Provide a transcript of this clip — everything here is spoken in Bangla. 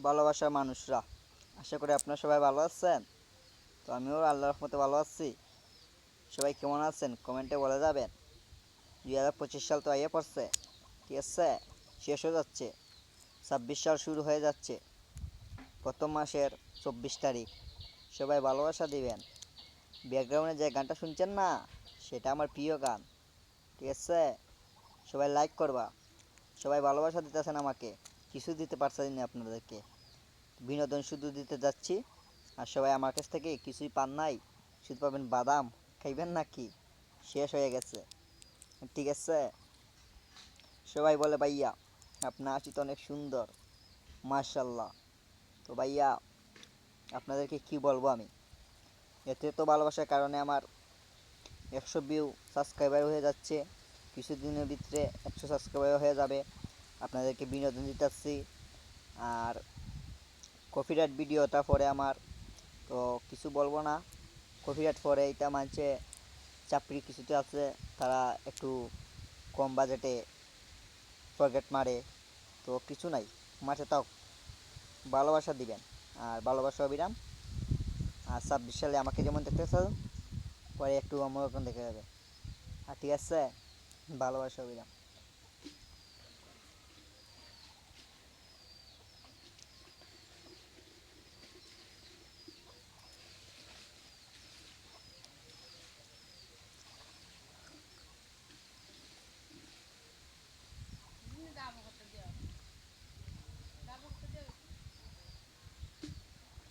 ভালোবাসার মানুষরা, আশা করি আপনারা সবাই ভালো আছেন। তো আমিও আল্লাহর রহমতে ভালো আছি। সবাই কেমন আছেন কমেন্টে বলে যাবেন। 2025 সাল তো আইয়ে পড়ছে, ঠিক আছে, শেষ হয়ে যাচ্ছে। 26 সাল শুরু হয়ে যাচ্ছে, প্রথম মাসের 24 তারিখ। সবাই ভালোবাসা দিবেন। ব্যাকগ্রাউন্ডে যে গানটা শুনছেন না, সেটা আমার প্রিয় গান, ঠিক আছে। সবাই লাইক করবা। সবাই ভালোবাসা দিতেছেন আমাকে, কিছু দিতে পারছেন না আপনাদেরকে। বিনোদন শুধু দিতে যাচ্ছি, আর সবাই আমার কাছ থেকে কিছুই পান নাই, শুধু পাবেন বাদাম। খাইবেন নাকি? শেষ হয়ে গেছে, ঠিক আছে। সবাই বলে ভাইয়া আপনার হাসি তো অনেক সুন্দর, মার্শাল্লাহ। তো ভাইয়া আপনাদেরকে কি বলবো আমি, এতে তো ভালোবাসার কারণে আমার 100 ভিউ সাবস্ক্রাইবার হয়ে যাচ্ছে। কিছুদিনের ভিতরে 100 সাবস্ক্রাইবার হয়ে যাবে। আপনাদেরকে বিনোদন দিতেছি। আর কপিরাইট ভিডিওটা পরে আমার, তো কিছু বলবো না। কপিরাইট পরে এটা মানছে চাপড়ি কিছুতে আছে, তারা একটু কম বাজেটে প্রজেক্ট মারে। তো কিছু নাই, মাঠে তাও ভালোবাসা দিবেন। আর ভালোবাসা অবিরাম। আর 26 সালে আমাকে যেমন দেখতেছে, পরে একটু অন্যরকম দেখে যাবে। আর ঠিক আছে, ভালোবাসা অবিরাম।